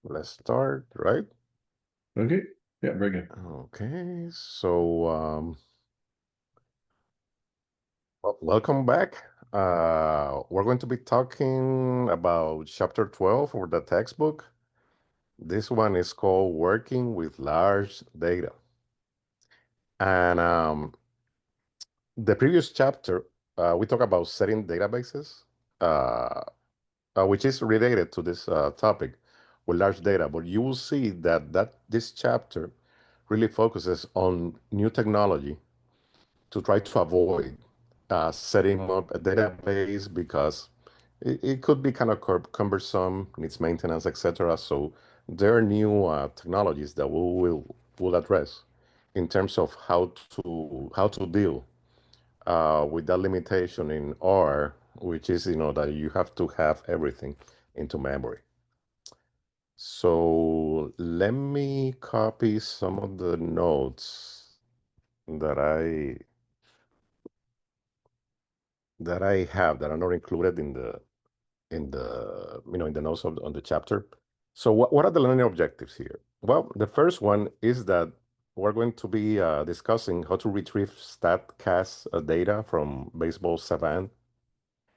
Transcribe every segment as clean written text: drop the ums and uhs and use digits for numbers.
Let's start, right? Okay. Yeah, very good. Okay, so welcome back. We're going to be talking about chapter 12 for the textbook. This one is called Working with Large Data. And the previous chapter, we talked about setting databases, uh, which is related to this topic with large data. But you will see that this chapter really focuses on new technology to try to avoid setting up a database because it could be kind of cumbersome, needs maintenance, etc. So there are new technologies that will address in terms of how to deal with that limitation in R, which is that you have to have everything into memory. So let me copy some of the notes that I have that are not included in the notes on the chapter. So what are the learning objectives here? Well, the first one is that we're going to be discussing how to retrieve statcast data from baseball savant,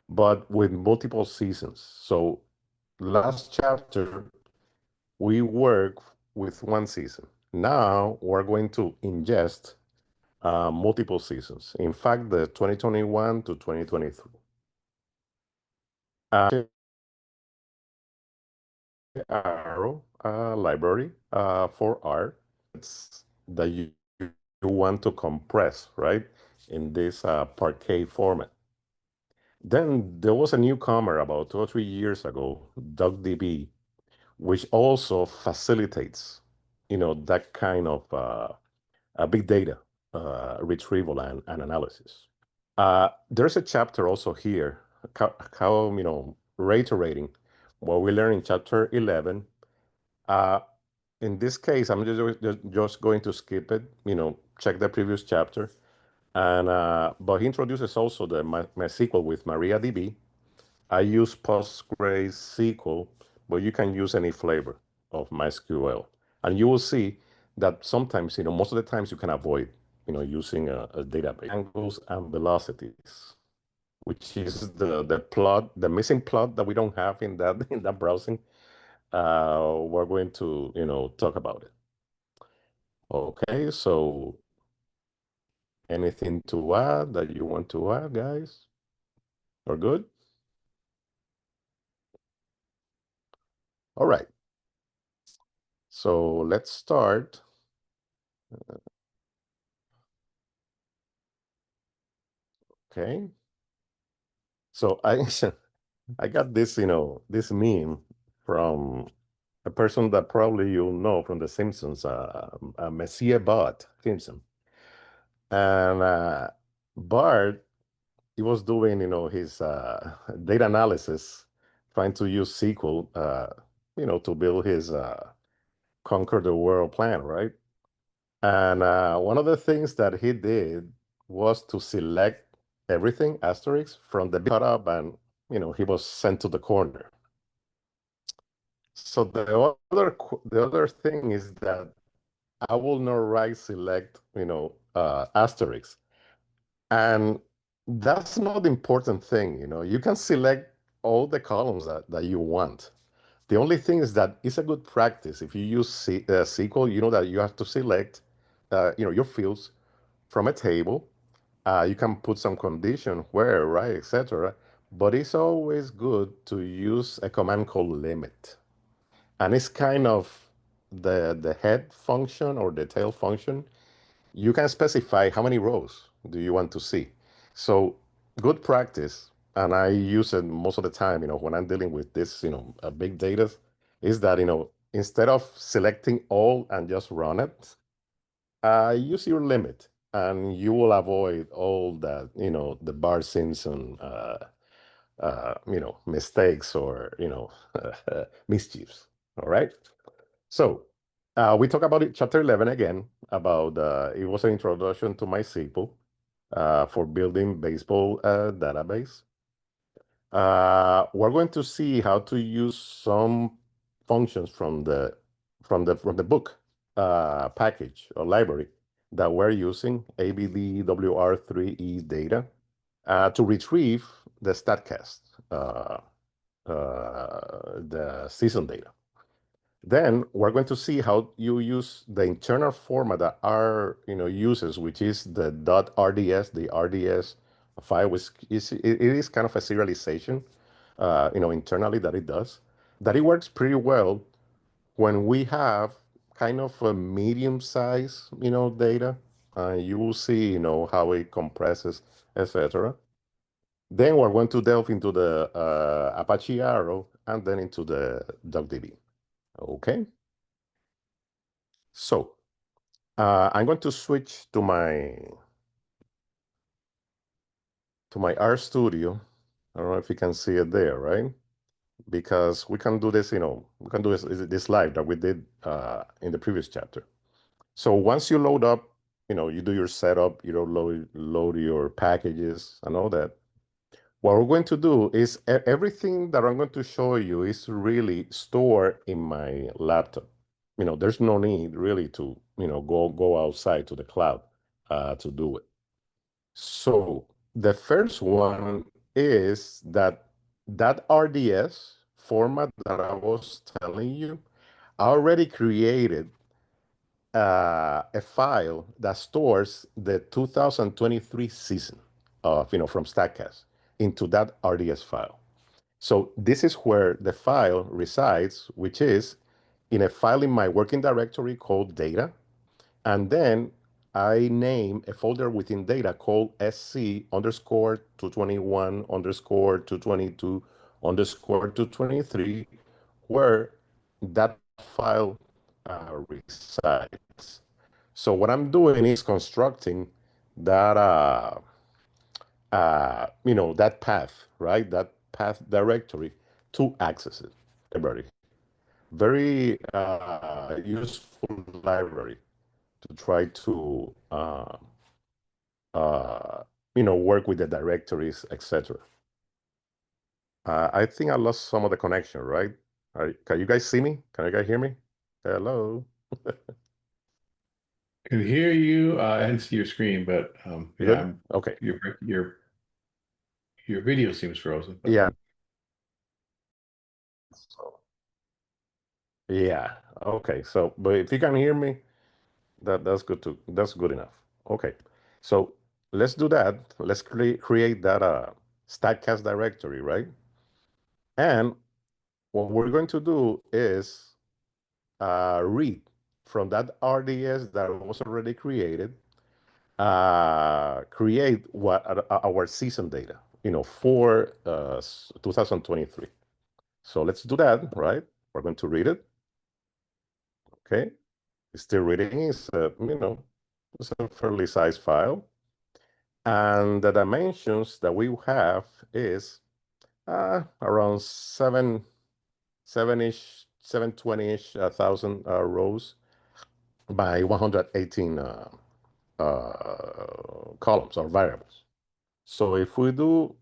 but with multiple seasons. So last chapter we work with one season. Now we're going to ingest multiple seasons. In fact, the 2021 to 2023. Arrow library for R. It's that you want to compress, right, in this Parquet format. Then there was a newcomer about 2 or 3 years ago, DuckDB, which also facilitates, that kind of big data retrieval and analysis. There's a chapter also here, reiterating what we learned in chapter 11. Uh, in this case, I'm just going to skip it, check the previous chapter. And but he introduces also the MySQL with MariaDB. I use PostgreSQL, but you can use any flavor of MySQL. And you will see that sometimes, most of the times you can avoid, using a database. Angles and velocities, which is the missing plot that we don't have in that in that browsing. We're going to, talk about it. Okay, so anything to add that you want to add, guys? Or good? All right. So let's start. Okay. So I got this, this meme from a person that probably you'll know from The Simpsons, Monsieur Bart Simpson. And Bart, he was doing, his data analysis, trying to use SQL, to build his conquer the world plan, right? And one of the things that he did was to select everything, asterisk, from the cut up, and he was sent to the corner. So the other thing is that I will not write select, asterisk. And that's not the important thing, You can select all the columns that you want. The only thing is that it's a good practice. If you use SQL, you know that you have to select, your fields from a table. You can put some condition where, right, etc. But it's always good to use a command called limit. And it's kind of the head function or the tail function. You can specify how many rows do you want to see. So good practice, and I use it most of the time, when I'm dealing with this, big data, is that, instead of selecting all and just run it, use your limit and you will avoid all that, the Bart Simpson, mistakes or, mischiefs. All right. So we talk about it, chapter 11 again, about it was an introduction to MySQL for building baseball database. We're going to see how to use some functions from the book package or library that we're using, ABDWR3E data, to retrieve the StatCast, the season data. Then we're going to see how you use the internal format that R uses, which is the .rds, the RDS file, which it is kind of a serialization, internally that it does. That it works pretty well when we have kind of a medium size, data. You will see, how it compresses, etc. Then we're going to delve into the Apache Arrow and then into the DuckDB. Okay. So I'm going to switch to my RStudio. I don't know if you can see it there, right? Because we can do this, we can do this live that we did in the previous chapter. So once you load up, you do your setup, load your packages and all that. What we're going to do is everything that I'm going to show you is really stored in my laptop. There's no need really to, go outside to the cloud to do it. So the first one is that RDS format that I was telling you, I already created a file that stores the 2023 season of, from StatCast into that RDS file. So this is where the file resides, which is in a file in my working directory called data. And then I name a folder within data called SC underscore 221 underscore 222 underscore 223, where that file resides. So what I'm doing is constructing that, that path, right? That path directory to access it. Library. Very useful library to try to work with the directories, etc. I think I lost some of the connection, right? Can you guys see me? Can you guys hear me? Hello. Can hear you and see your screen, but You yeah, good? Okay. your video seems frozen. But Yeah. So, yeah. Okay. So, but if you can hear me, that's good too. That's good enough. Okay. So let's do that. Let's create that StatCast directory, right? And what we're going to do is read from that RDS that was already created, create what our season data, for 2023. So let's do that, right? We're going to read it. Okay. It's still reading. It's it's a fairly sized file. And the dimensions that we have is around 720-ish thousand rows by 118 columns or variables. So if we do,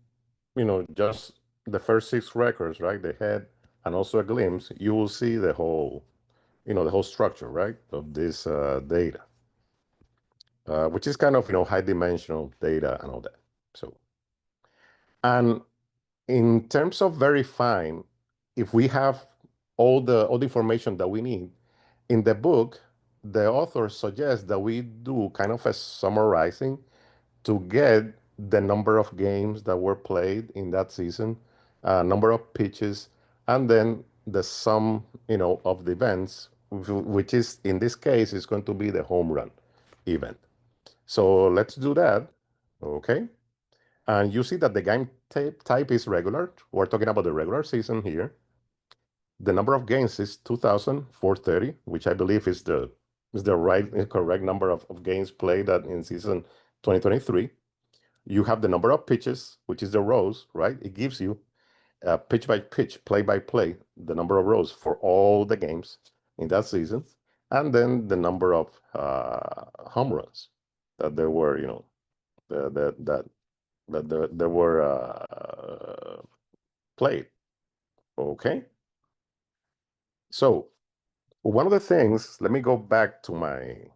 just the first 6 records, right, the head and also a glimpse, you will see the whole, the whole structure, right, of this data, which is kind of, high dimensional data and all that. So, and in terms of verifying if we have all the information that we need, in the book, the author suggests that we do kind of a summarizing to get the number of games that were played in that season, number of pitches, and then the sum, of the events, which is in this case is going to be the home run event. So let's do that. Okay. And you see that the game type is regular. We're talking about the regular season here. The number of games is 2,430, which I believe is the correct number of games played in season 2023. You have the number of pitches, which is the rows, right? It gives you pitch by pitch, play by play, the number of rows for all the games in that season, and then the number of home runs that there were, that there were played. Okay. So one of the things, let me go back to my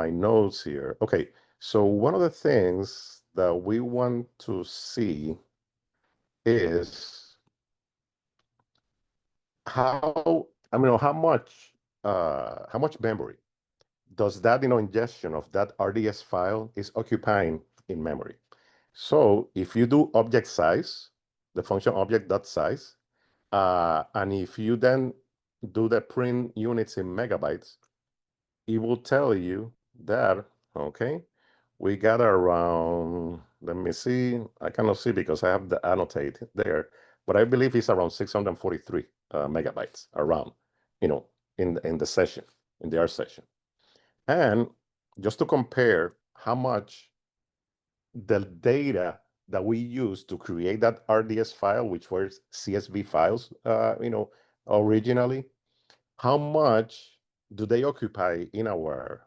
notes here. Okay, so one of the things that we want to see is how much memory does that ingestion of that RDS file is occupying in memory. So if you do object size, the function object.size, and if you then do the print units in megabytes, it will tell you that, okay, we got around, let me see, I cannot see because I have the annotate there, but I believe it's around 643 megabytes around, in the session, in the R session. And just to compare how much the data that we use to create that RDS file, which were CSV files, originally, how much do they occupy in our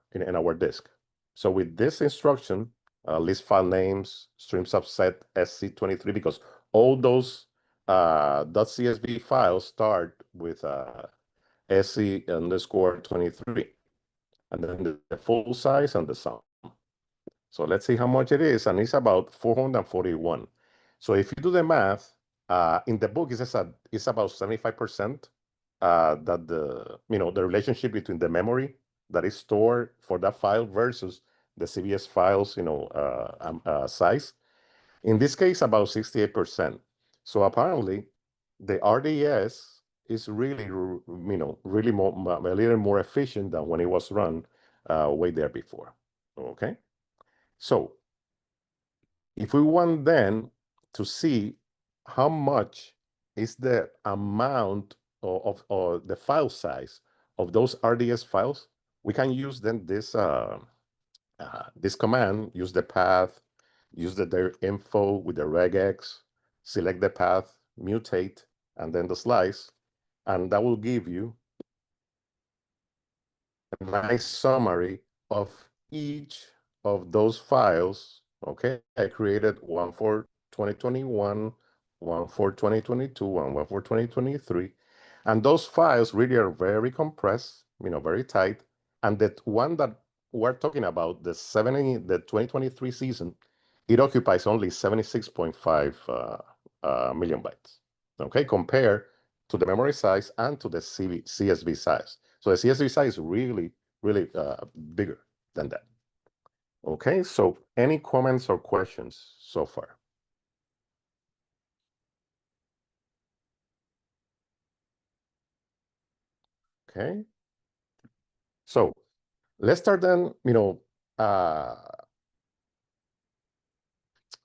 disk? So with this instruction, list file names, stream subset SC23, because all those .csv files start with SC_23, and then the full size and the sum. So let's see how much it is, and it's about 441. So if you do the math, in the book it's about 75% that the relationship between the memory that is stored for that file versus the CBS files size. In this case, about 68%. So apparently, the RDS is really really a little more efficient than when it was run way there before. Okay. So if we want then to see how much is the amount of the file size of those RDS files, we can use then this command, use the path, use their info with the regex, select the path, mutate, and then the slice, and that will give you a nice summary of each of those files. Okay, I created one for 2021, one for 2022, and one for 2023. And those files really are very compressed, very tight. And that one that we're talking about, the 2023 season, it occupies only 76.5 million bytes. Okay, compare to the memory size and to the CSV size. So the CSV size is really, really bigger than that. Okay, so any comments or questions so far? Okay, so let's start then,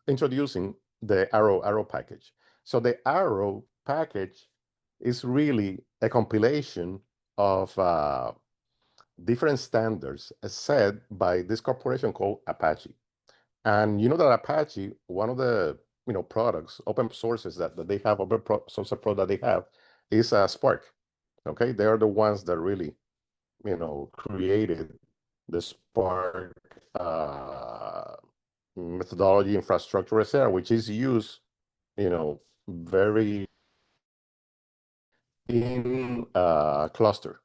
introducing the Arrow package. So the Arrow package is really a compilation of different standards set by this corporation called Apache. And you know that Apache, one of the products, open sources that they have, open source product that they have, is Spark. Okay, they are the ones that really created the Spark methodology, infrastructure, etc., which is used very in cluster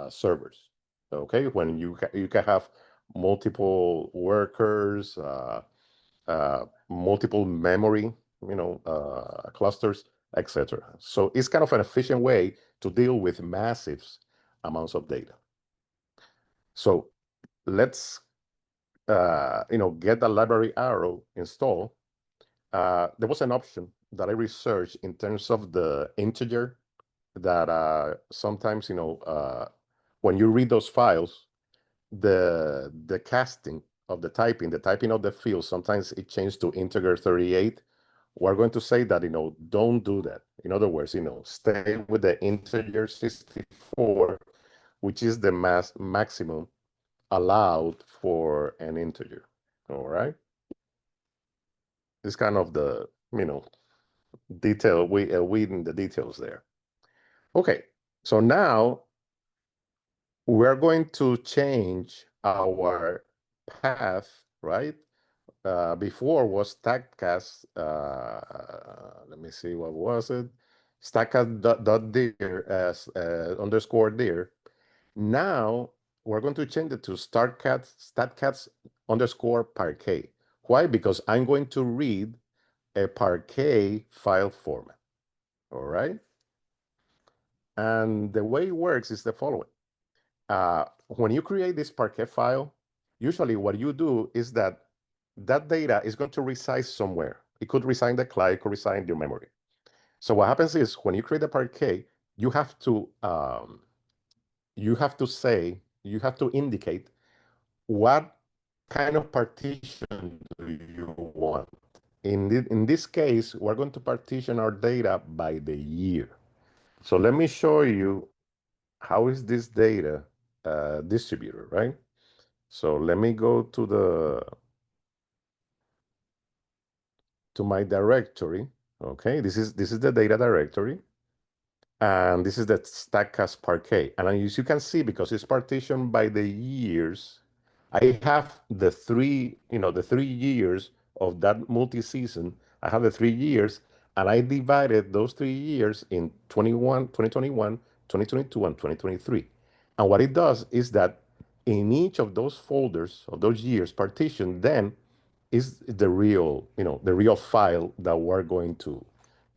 servers. Okay, when you can have multiple workers, multiple memory, clusters, etc. So it's kind of an efficient way to deal with massive amounts of data. So let's get the library Arrow installed. There was an option that I researched in terms of the integer that sometimes when you read those files, the casting of the typing of the field, sometimes it changed to integer 38. We're going to say that don't do that. In other words, stay with the integer 64, which is the maximum allowed for an integer. All right, it's kind of the detail, weeding the details there. Okay, so now we're going to change our path, right? Before was tagcast, let me see, what was it? stackcats.dir as underscore dir. Now we're going to change it to statcats underscore parquet. Why? Because I'm going to read a parquet file format. All right. And the way it works is the following. When you create this parquet file, usually what you do is that data is going to reside somewhere. It could reside in the client, it could reside in your memory. So what happens is when you create a parquet, you have to you have to indicate what kind of partition do you want. In this case, we're going to partition our data by the year. So let me show you how is this data distributed, right? So let me go to my directory. Okay, this is the data directory, and this is the Stackcast Parquet. And as you can see, because it's partitioned by the years, I have the three years of that multi-season. I have the 3 years, and I divided those 3 years in 2021, 2022, and 2023. And what it does is that in each of those folders of those years partitioned, then is the real, the real file that we're going to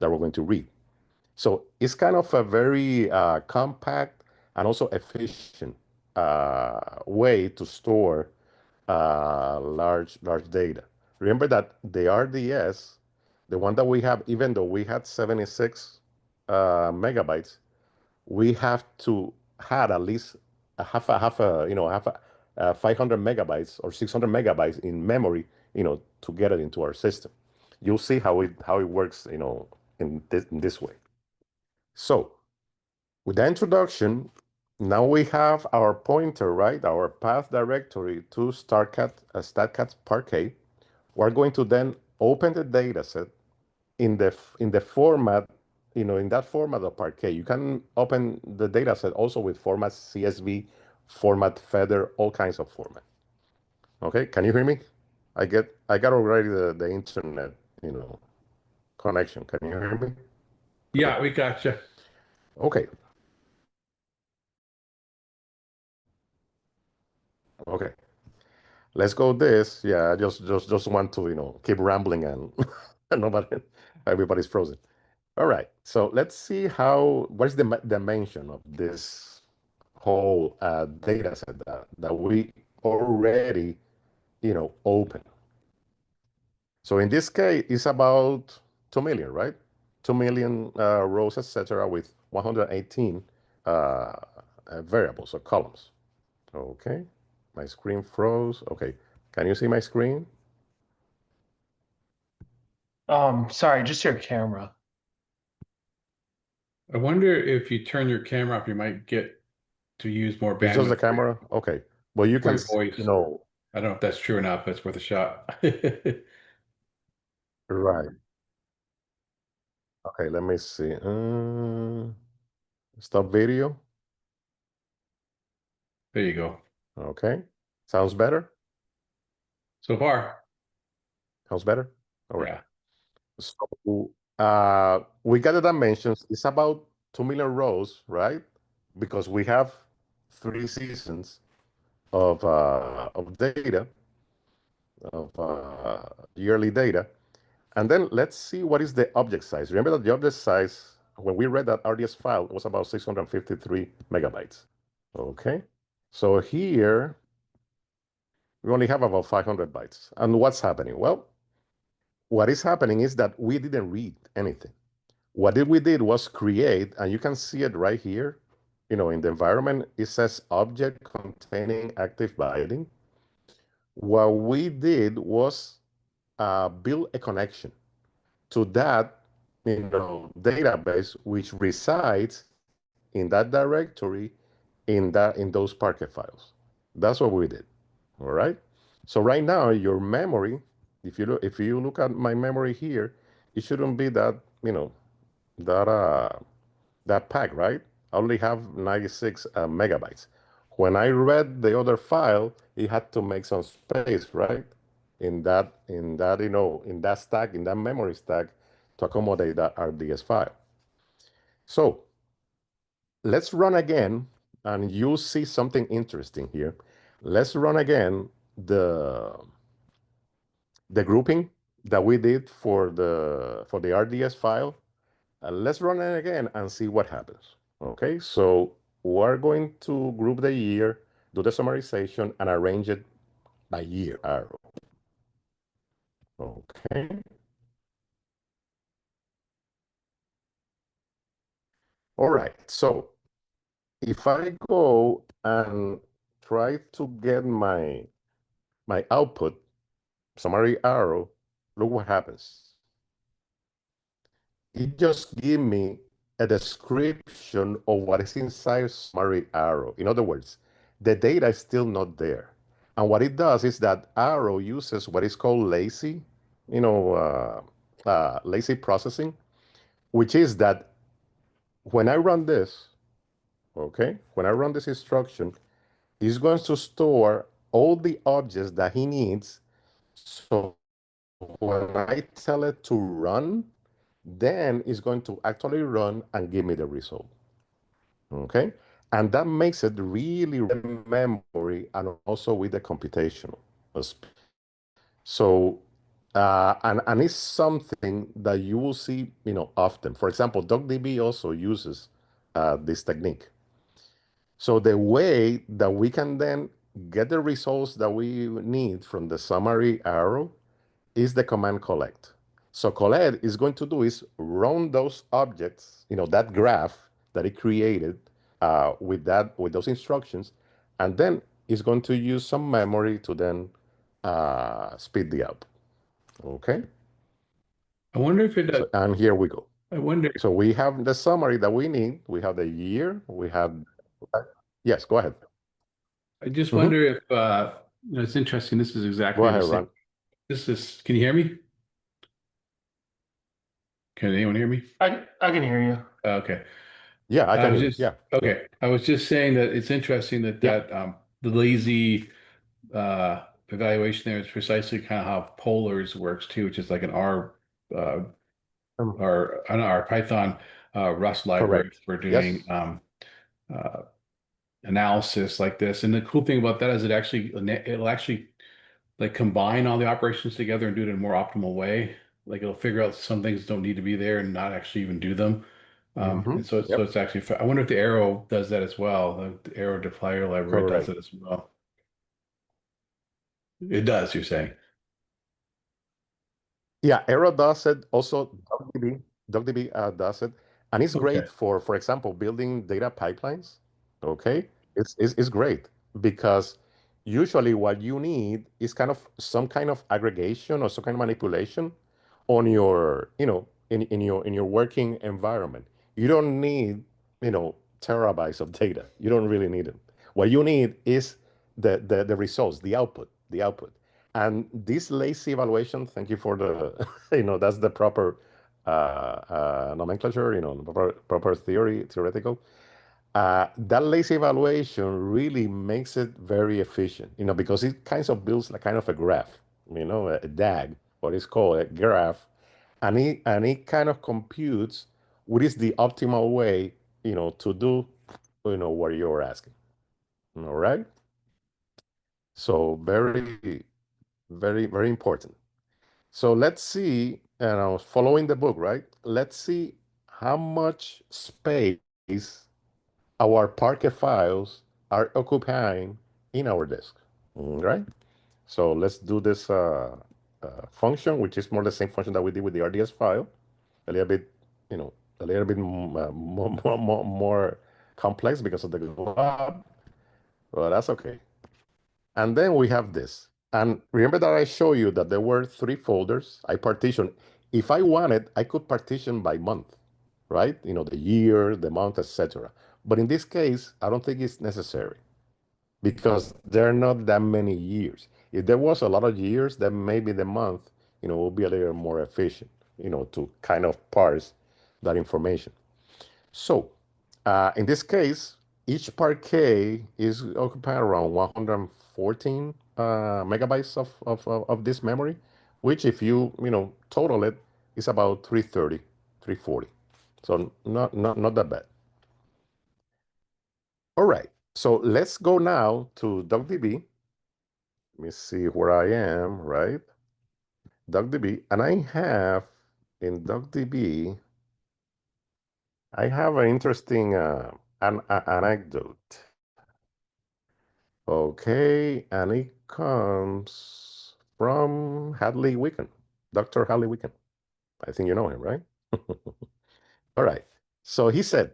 read. So it's kind of a very compact and also efficient way to store large data. Remember that the RDS, the one that we have, even though we had 76 megabytes, we have to had at least a half a 500 megabytes or 600 megabytes in memory, to get it into our system. You'll see how it works, in this way. So with the introduction, now we have our pointer, right? Our path directory to statcat parquet. We're going to then open the data set in the format, in that format of Parquet. You can open the data set also with formats CSV, format Feather, all kinds of format. Okay, can you hear me? I got already the internet, connection. Can you hear me? Yeah, we gotcha. Okay. Okay. Let's go this. Yeah, I just want to, keep rambling and nobody, everybody's frozen. All right. So let's see what is the dimension of this whole data set that we already, open. So in this case, it's about 2 million, right? 2 million rows, etc., with 118 variables or columns. Okay. My screen froze. Okay. Can you see my screen? Sorry, just your camera. I wonder if you turn your camera off, you might get to use more It's just the bandwidth camera? Okay. Well, you for can, your voice. I don't know if that's true or not, but it's worth a shot. right. Okay, let me see. Stop video. There you go. Okay. Sounds better? So far, Sounds better? All right. yeah. So we got the dimensions. It's about 2 million rows, right? Because we have 3 seasons of data, of yearly data. And then let's see what is the object size. Remember that the object size, when we read that RDS file, was about 653 megabytes. Okay. So here we only have about 500 bytes. And what's happening? Well, what is happening is that we didn't read anything. What we did was create, and you can see it right here, in the environment, it says object containing active byting. What we did was build a connection to that, database, which resides in that directory, in those Parquet files. That's what we did. All right. So right now, your memory, if you look at my memory here, it shouldn't be that, that that pack, right? I only have 96 megabytes. When I read the other file, it had to make some space, right? In that stack, in that memory stack, to accommodate that RDS file. So let's run again, and you'll see something interesting here. Let's run again the grouping that we did for the RDS file. Let's run it again and see what happens. Okay, so we're going to group the year, do the summarization, and arrange it by year arrow. Okay. All right, so if I go and try to get my output, summary arrow, look what happens. It just gives me a description of what is inside summary arrow. In other words, the data is still not there. And what it does is that arrow uses what is called lazy, lazy processing, which is that when I run this, okay, when I run this instruction, it's going to store all the objects that he needs. So when I tell it to run, then it's going to actually run and give me the result. Okay. And that makes it really memory and also with the computational. So, and it's something that you will see, often. For example, DocDB also uses this technique. So the way that we can then get the results that we need from the summary arrow is the command collect. So collect is going to do is run those objects, that graph that it created with those instructions, and then it's going to use some memory to then speed the up. Okay. I wonder if it does. So, and here we go. I wonder. So we have the summary that we need. We have the year. We have. Yes, go ahead. I just Mhm. wonder if it's interesting. This is Go exactly the ahead, same. Ron. This is. Can you hear me? Can anyone hear me? I can hear you. Okay. Yeah, I I can was hear you. just Yeah. okay. I was just saying that it's interesting that Yeah. the lazy evaluation there is precisely kind of how polars works too, which is like an R uh, Um, or an R Python Rust library correct. for Yes. doing uh, analysis like this. And the cool thing about that is it'll actually like combine all the operations together and do it in a more optimal way. Like it'll figure out some things don't need to be there and not actually even do them. And so Yep. it's actually, I wonder if the Arrow does that as well. The Arrow deployer library does Correct. it as well. It does, you're saying. Yeah, Arrow does it. Also, DocDB does it, and it's Okay. great for example, building data pipelines. Okay, it's great because usually what you need is kind of some kind of aggregation or some kind of manipulation on your, in your working environment. You don't need, terabytes of data. You don't really need it. What you need is the results, the output. And this lazy evaluation, thank you for the, that's the proper nomenclature, proper theoretical. That lazy evaluation really makes it very efficient, because it kind of builds like kind of a graph, a DAG, what is called a graph, and it kind of computes what is the optimal way, to do, what you're asking. All right. So very, very, very important. So let's see, following the book, right? Let's see how much space our Parquet files are occupying in our disk. All right. So let's do this function, which is more the same function that we did with the RDS file, a little bit, you know, a little bit more complex because of the glob, but that's okay. And then we have this. And remember that I showed you that there were 3 folders. I partitioned. If I wanted, I could partition by month, right? The year, the month, etc. But in this case, I don't think it's necessary because there are not that many years. If there was a lot of years, then maybe the month, will be a little more efficient, to kind of parse that information. So, in this case, each parquet is occupying around 114 megabytes of this memory, which if you, total it, is about 330, 340. So not that bad. All right. So let's go now to DuckDB. Let me see where I am, right? DuckDB. And I have in DuckDB, I have an interesting anecdote. Okay, and it comes from Hadley Wiccan, Dr. Hadley Wiccan. I think you know him, right? All right. So he said,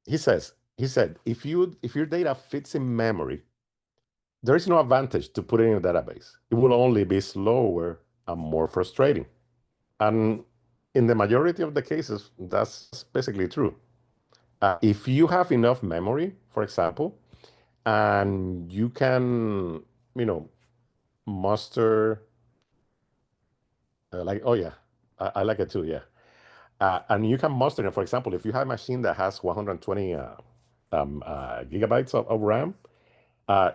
if your data fits in memory, there is no advantage to put it in a database. It will only be slower and more frustrating. And in the majority of the cases, that's basically true. If you have enough memory, for example, and you can, you know, muster like, oh yeah, I like it too, yeah. And you can muster it. For example, if you have a machine that has 120 gigabytes of RAM,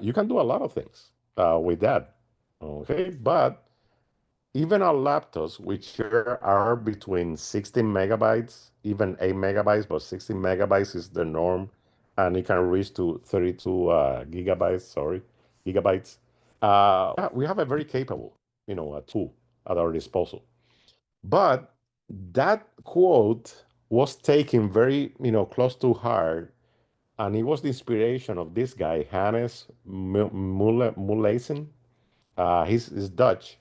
you can do a lot of things with that. Okay, but even our laptops, which are between 16 megabytes, even 8 megabytes, but 16 megabytes is the norm, and it can reach to 32 gigabytes, sorry, gigabytes. Yeah, we have a very capable, tool at our disposal. But that quote was taken very, close to heart, and it was the inspiration of this guy, Hannes Mullesen. He's Dutch,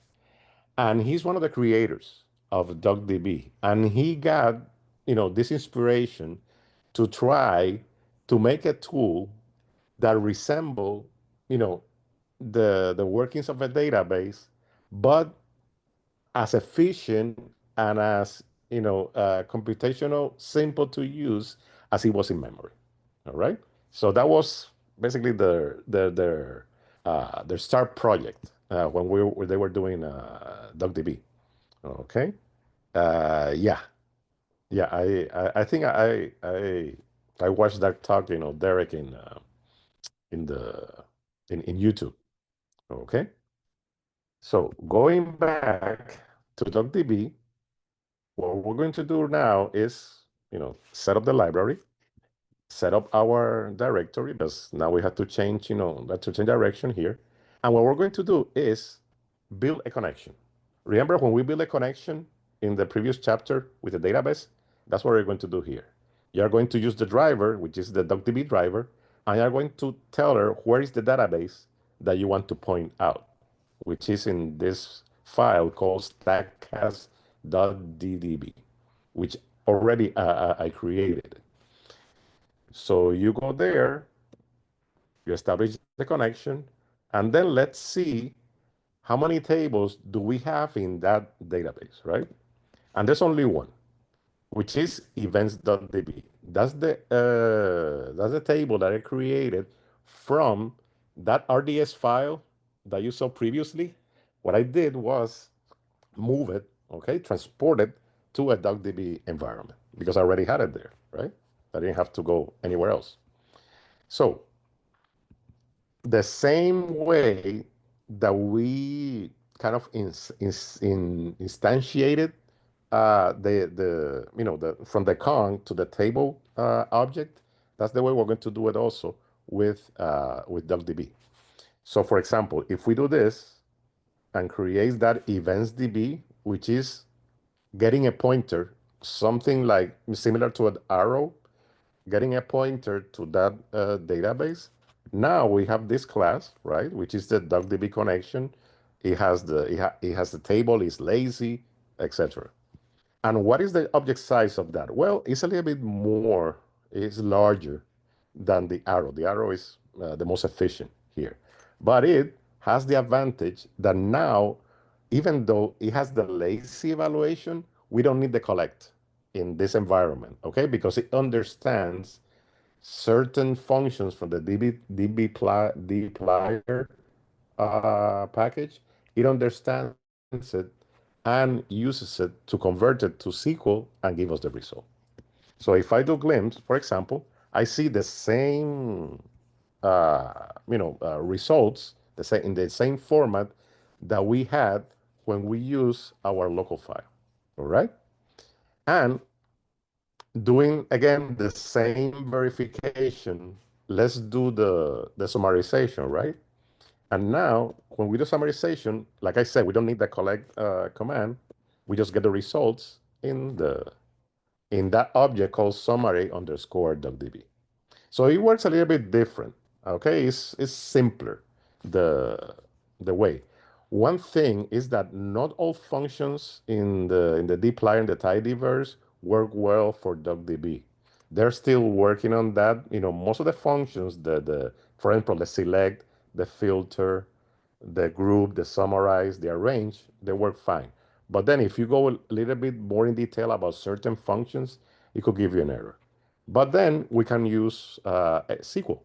and he's one of the creators of DuckDB. And he got, this inspiration to try to make a tool that resemble, you know, the workings of a database, but as efficient and as computational simple to use as it was in memory. All right. So that was basically their start project when they were doing DuckDB. Okay. Yeah. Yeah. I think I watched that talk, Derek in the in YouTube. Okay. So going back to DuckDB, what we're going to do now is, set up the library, set up our directory, because now we have to change, to change direction here. And what we're going to do is build a connection. Remember when we build a connection in the previous chapter with the database? That's what we're going to do here. You're going to use the driver, which is the DuckDB driver, and you're going to tell her where is the database that you want to point out, which is in this file called stackcast.ddb, which already I created. So you go there, you establish the connection, and then let's see how many tables do we have in that database, right? And there's only one, which is events.db. That's the table that I created from that RDS file that you saw previously. What I did was move it, okay, transport it to a DuckDB environment because I already had it there, right? I didn't have to go anywhere else. So the same way that we kind of instantiated the from the con to the table object, that's the way we're going to do it also with DuckDB. So for example, if we do this and create that eventsDB, which is getting a pointer, something like similar to an arrow, getting a pointer to that database. Now we have this class, right, which is the DuckDB connection. It has the table, it's lazy, etc. And what is the object size of that? Well, it's a little bit more, it's larger than the arrow. The arrow is the most efficient here. But it has the advantage that now, even though it has the lazy evaluation, we don't need the collect in this environment, okay? Because it understands certain functions from the dplyr package. It understands it and uses it to convert it to SQL and give us the result. So if I do glimpse, for example, I see the same, results in the same format that we had when we use our local file. All right. And doing again the same verification, let's do the summarization, right? And now when we do summarization, like I said, we don't need the collect command. We just get the results in that object called summary underscore duckdb. So it works a little bit different. Okay, it's simpler the the way. One thing is that not all functions in the dplyr and the tidyverse work well for DuckDB. They're still working on that. Most of the functions, for example, the select, the filter, the group, the summarize, the arrange, they work fine. But then if you go a little bit more in detail about certain functions, it could give you an error. But then we can use SQL,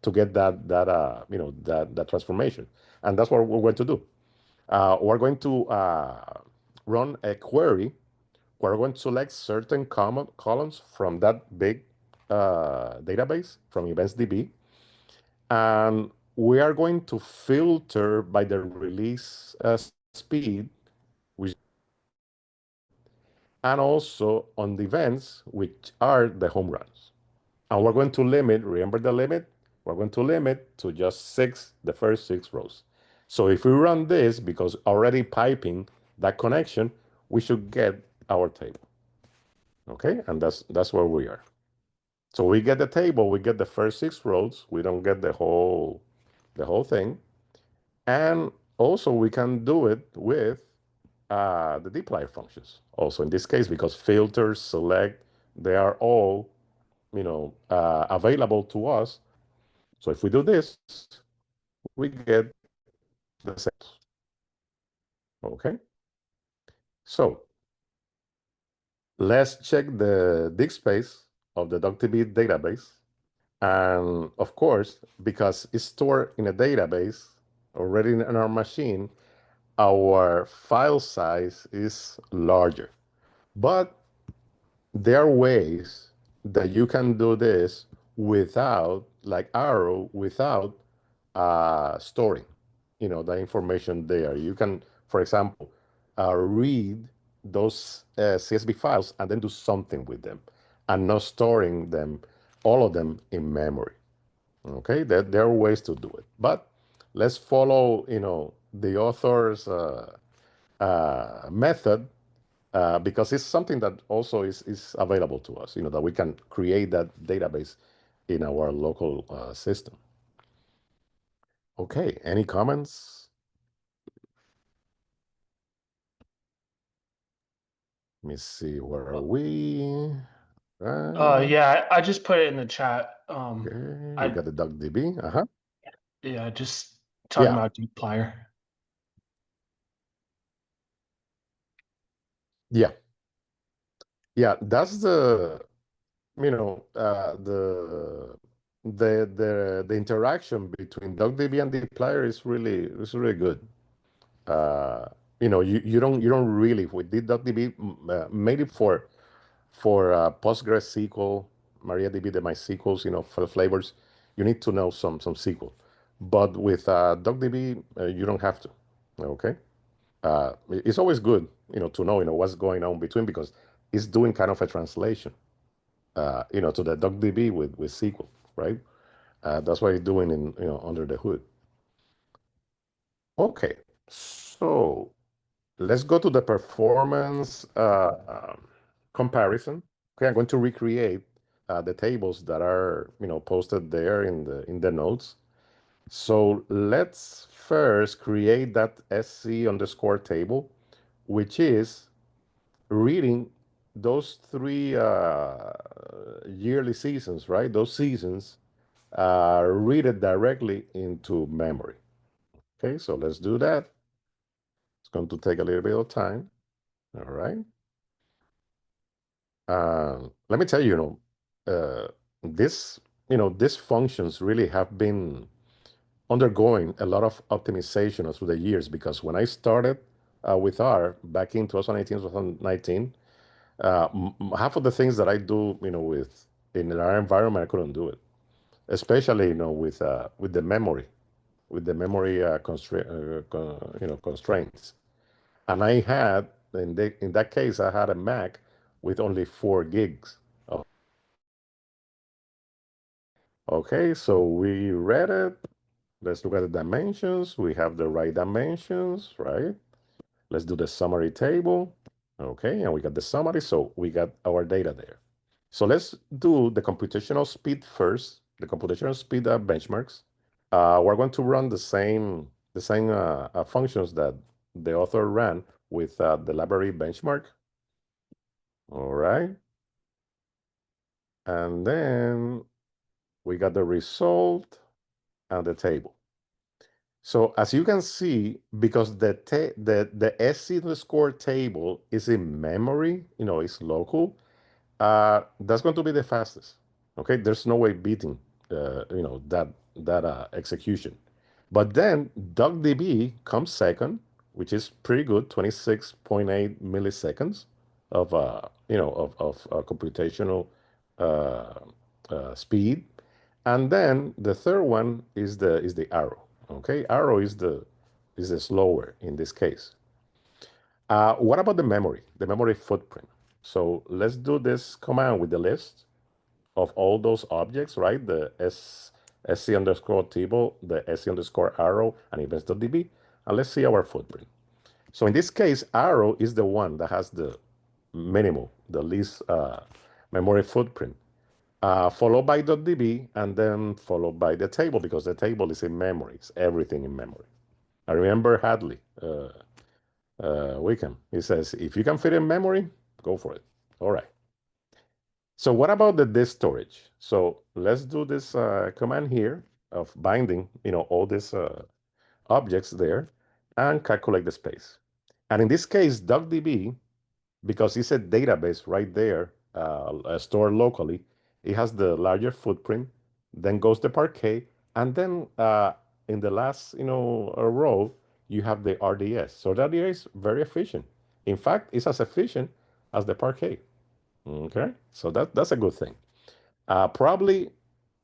to get that transformation, and that's what we're going to do. We're going to run a query. We're going to select certain columns from that big database from EventsDB, and we are going to filter by the release speed, which and also on the events, which are the home runs. And we're going to limit, remember the limit? We're going to limit to just the first 6 rows. So if we run this, because already piping that connection, we should get our table. Okay, and that's where we are. So we get the table, we get the first 6 rows, we don't get the whole thing. And also we can do it with the dplyr functions. Also in this case, because filters, select, they are all available to us. So if we do this, we get the same. Okay. So let's check the disk space of the DuckDB database. And of course, because it's stored in a database already in our machine, our file size is larger. But there are ways that you can do this without, like Arrow, without storing, the information there. You can, for example, read those CSV files and then do something with them, and not storing them, all of them in memory. Okay, there are ways to do it, but let's follow, the author's method, because it's something that also is available to us, that we can create that database in our local system. Okay, any comments? Let me see, where are we? Yeah, I just put it in the chat. Okay, we I got the DuckDB. yeah, just talking Yeah, about dplyr. yeah, yeah. That's the interaction between DuckDB and dplyr is really good. Uh, you don't really, with DuckDB, made it for PostgreSQL, MariaDB, the MySQLs, for flavors, you need to know some SQL. But with DuckDB, you don't have to. Okay, it's always good, to know, what's going on between, because it's doing kind of a translation, to the DuckDB with SQL, right? That's what it's doing under the hood. Okay, so let's go to the performance comparison. Okay, I'm going to recreate the tables that are posted there in the notes. So let's first create that SC underscore table, which is reading those 3 yearly seasons, right? Those seasons, read it directly into memory. Okay, so let's do that. It's going to take a little bit of time. All right. Let me tell you, this, these functions really have been undergoing a lot of optimization through the years, because when I started with R back in 2018, 2019, half of the things that I do, with in our environment, I couldn't do it, especially, with the memory constraints. And I had, in that case, I had a Mac with only 4 gigs. Okay, so we read it. Let's look at the dimensions. We have the right dimensions, right? Let's do the summary table. Okay, and we got the summary, so we got our data there. So let's do the computational speed first, the computational speed benchmarks. We're going to run the same functions that the author ran with the library benchmark. All right. And then we got the result and the table. So as you can see, because the SC_score table is in memory, it's local, that's going to be the fastest. Okay, there's no way beating, that execution. But then DuckDB comes second, which is pretty good, 26.8 milliseconds of computational uh, speed. And then the third one is the arrow. Okay, arrow is the slower in this case. What about the memory footprint? So let's do this command with the list of all those objects, right? The sc_ table, the sc_ arrow, and events.db. And let's see our footprint. So in this case, arrow is the one that has the minimal, the least memory footprint, followed by .db, and then followed by the table, because the table is in memory. It's everything in memory. I remember Hadley, Wickham. He says, if you can fit in memory, go for it. All right. So what about the disk storage? So let's do this command here of binding, all these objects there and calculate the space. And in this case, DuckDB, because it's a database right there, stored locally, it has the larger footprint, then goes the Parquet, and then in the last, row, you have the RDS. So the RDS is very efficient. In fact, it's as efficient as the Parquet. Okay, so that's a good thing. Probably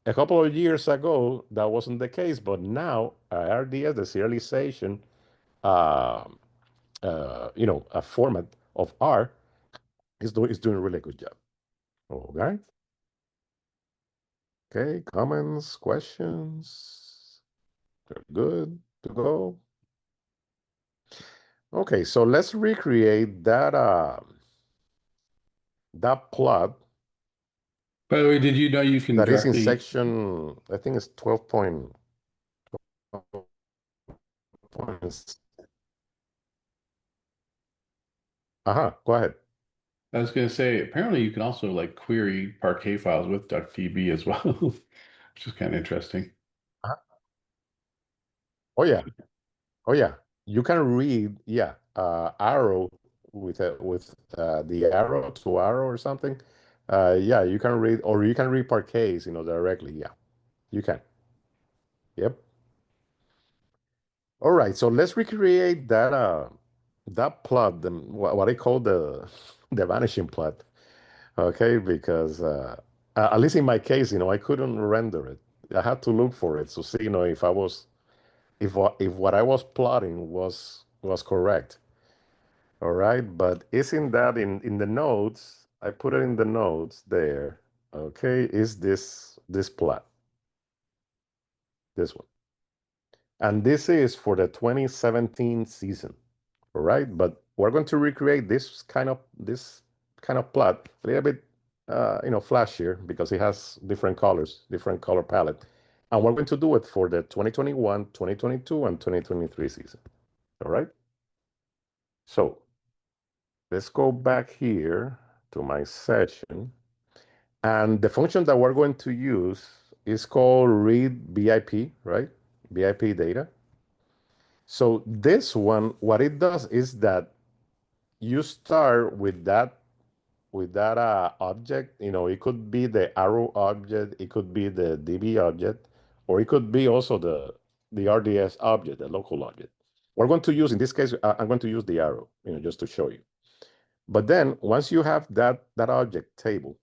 a couple of years ago, that wasn't the case, but now RDS, the serialization, uh, a format of R is doing a really good job. Okay. Okay, comments, questions? They're good to go. Okay, so let's recreate that plot By the way, did you know you can that is in directly, section, I think it's 12 point. Go ahead. I was going to say, apparently you can also like query Parquet files with DuckDB as well, which is kind of interesting. Uh-huh. Oh yeah. Oh yeah. You can read, yeah, arrow with the arrow to arrow or something. Yeah, you can read, or you can read Parquets, directly. Yeah, you can. Yep. All right, so let's recreate that plot, what I call the the vanishing plot. Okay, because at least in my case, I couldn't render it. I had to look for it to see, if I was if what I was plotting was correct. All right, but isn't that in the notes? I put it in the notes there. Okay, is this plot, this one. And this is for the 2017 season. All right, but we're going to recreate this kind of plot a little bit flashier because it has different colors, different color palette. And we're going to do it for the 2021, 2022, and 2023 season. All right. So let's go back here to my session. And the function that we're going to use is called read BIP, right? BIP data. So this one, what it does is that you start with that object. It could be the arrow object, it could be the DB object, or it could be also the RDS object, the local object. We're going to use, in this case, I'm going to use the arrow, just to show you. But then once you have that object table,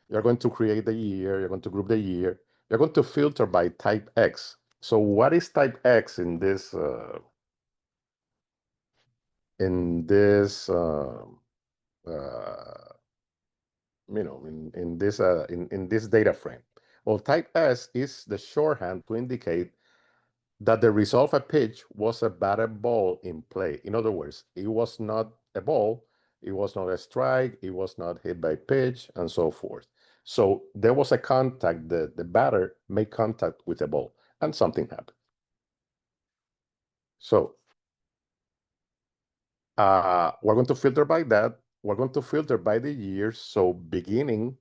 you're going to create the year, you're going to group the year, you're going to filter by type X. So what is type X in this in this data frame. Well, type S is the shorthand to indicate that the result of a pitch was a batted ball in play. In other words, it was not a ball, it was not a strike, it was not hit by pitch, and so forth. So there was a contact, the batter made contact with the ball, and something happened. So we're going to filter by that. We're going to filter by the years. So beginning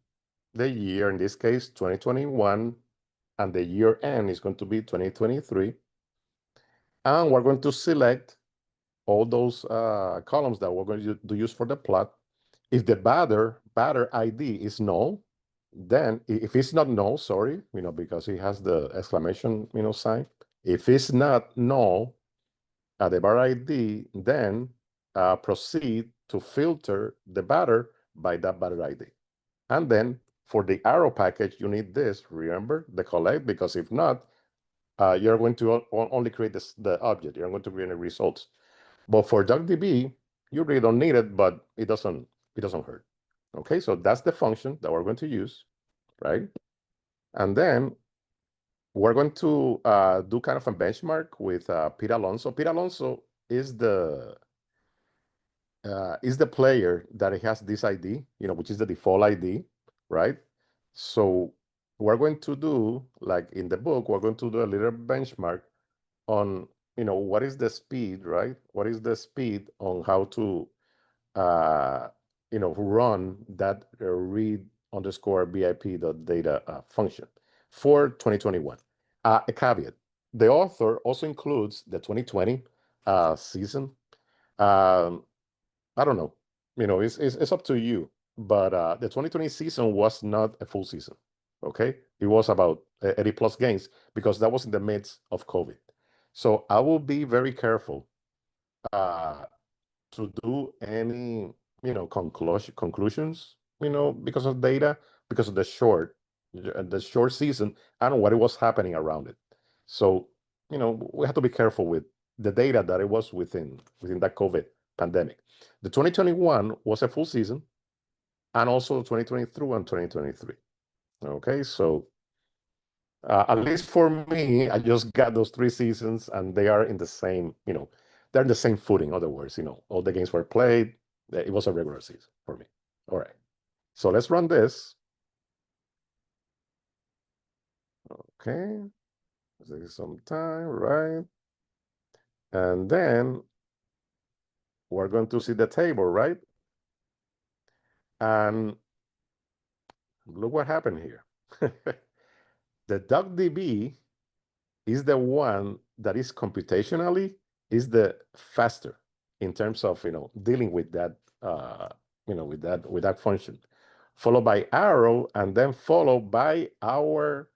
the year, in this case, 2021, and the year end is going to be 2023. And we're going to select all those columns that we're going to use for the plot. If the batter ID is null, then if it's not null, sorry, because it has the exclamation, sign. If it's not null at the batter ID, then proceed to filter the batter by that batter ID. And then for the arrow package, you need this, remember, the collect, because if not, you're going to only create the object. You're going to create the results. But for DuckDB, you really don't need it, but it doesn't hurt. Okay, so that's the function that we're going to use, right? And then we're going to do kind of a benchmark with Pete Alonso. Pete Alonso is the player that has this ID, which is the default ID, right? So we're going to do, like in the book, we're going to do a little benchmark on, what is the speed, right? What is the speed on how to, run that read underscore BIP.data function for 2021. A caveat, the author also includes the 2020 season. I don't know, it's up to you, but the 2020 season was not a full season, okay? It was about 80 plus games because that was in the midst of COVID. So I will be very careful to do any, conclusions, because of data, because of the short season and what it was happening around it. So, we have to be careful with the data that it was within that COVID pandemic. The 2021 was a full season, and also 2022 and 2023. Okay, so at least for me, I just got those 3 seasons, and they are in the same, they're in the same footing. In other words, all the games were played. It was a regular season for me. All right, so let's run this. Okay, let's take some time, right? And then we're going to see the table, right? And look what happened here. The DuckDB is the one that is computationally is the faster in terms of dealing with that with that function, followed by Arrow, and then followed by our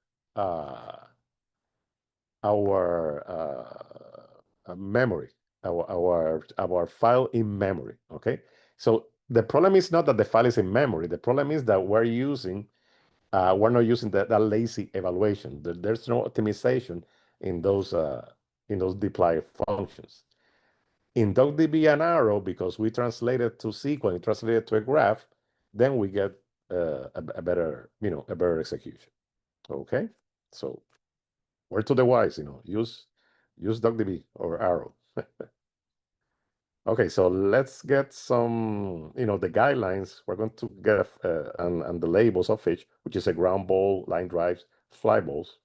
memory, our file in memory. Okay, so the problem is not that the file is in memory. The problem is that we're not using that lazy evaluation. There's no optimization in those deploy functions. In DuckDB and Arrow, because we translated to SQL and translated to a graph, then we get a better execution. Okay, so word to the wise, use DuckDB or Arrow. Okay, so let's get some, the guidelines. We're going to get and the labels of each, which is a ground ball, line drives, fly balls.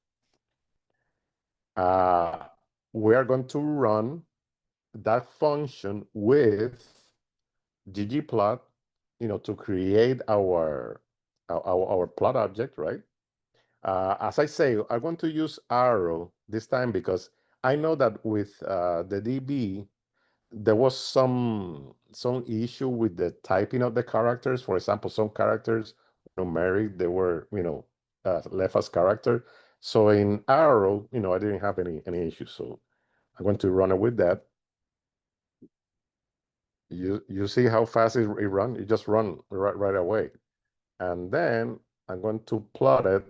We are going to run that function with ggplot, to create our plot object, right? As I say, I'm going to use Arrow this time because I know that with the DB, there was some issue with the typing of the characters. For example, some characters numeric, they were left as character. So in Arrow, I didn't have any issues. So I'm going to run it with that. You see how fast it run? It just run right away. And then I'm going to plot it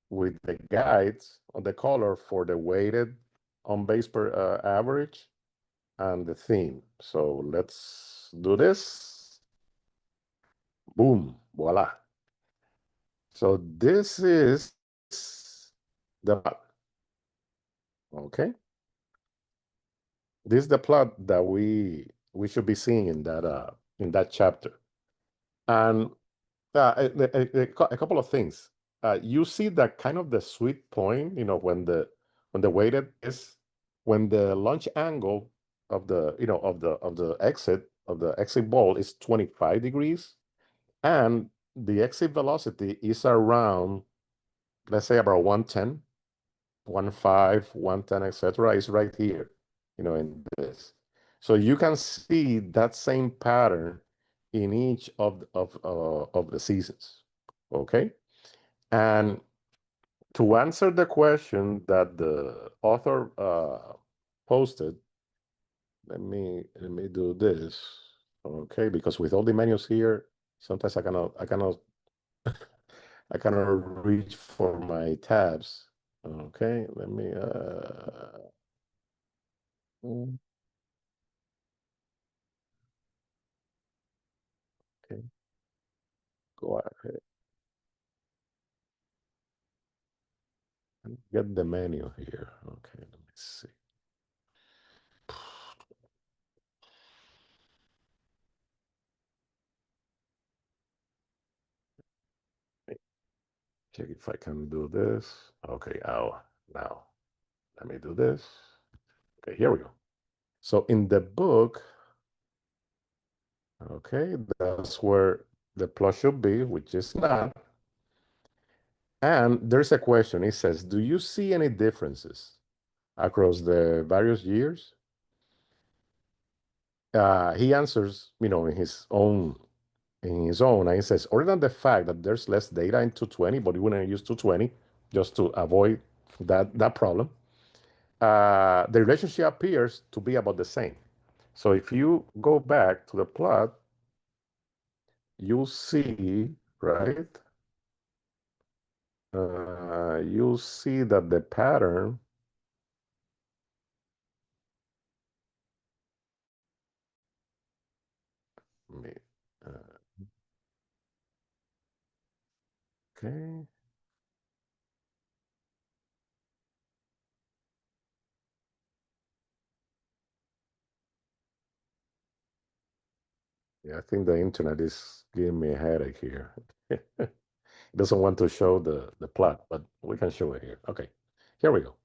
with the guides on the color for the weighted on base per average and the theme. So let's do this. Boom, voila. So this is the plot. Okay. This is the plot that we should be seeing in that chapter. And a couple of things. You see that kind of the sweet point, when the weighted is when the launch angle of the exit ball is 25 degrees, and the exit velocity is around, let's say, about 110, 1.5, 110, etc. is right here, in this. So you can see that same pattern in each of the seasons. Okay. And to answer the question that the author posted, let me do this. Okay, because with all the menus here, sometimes I cannot reach for my tabs. Okay, let me okay, go ahead and get the menu here. Okay, let me see. Check if I can do this. Okay, now let me do this. Okay, here we go. So in the book, okay, that's where the plot should be, which is not. And there's a question. It says, do you see any differences across the various years? He answers, and he says, other than the fact that there's less data in 220, but we wouldn't use 220 just to avoid that problem. The relationship appears to be about the same. So if you go back to the plot, you'll see, right? You'll see that the pattern uh, okay. Yeah, I think the internet is giving me a headache here. It doesn't want to show the plot, but we can show it here. Okay, here we go.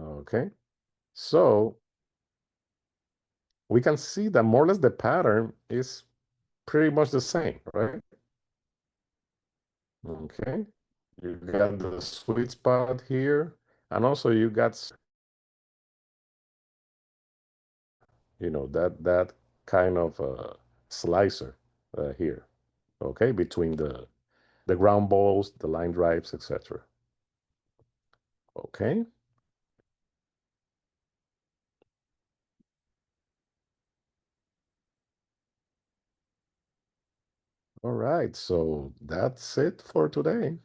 Okay, so we can see that more or less the pattern is pretty much the same, right? Okay, you got the sweet spot here, and also you got, that kind of slicer here, okay, between the ground balls, the line drives, etc. Okay. All right, so that's it for today,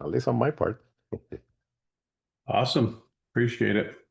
at least on my part. Awesome. Appreciate it.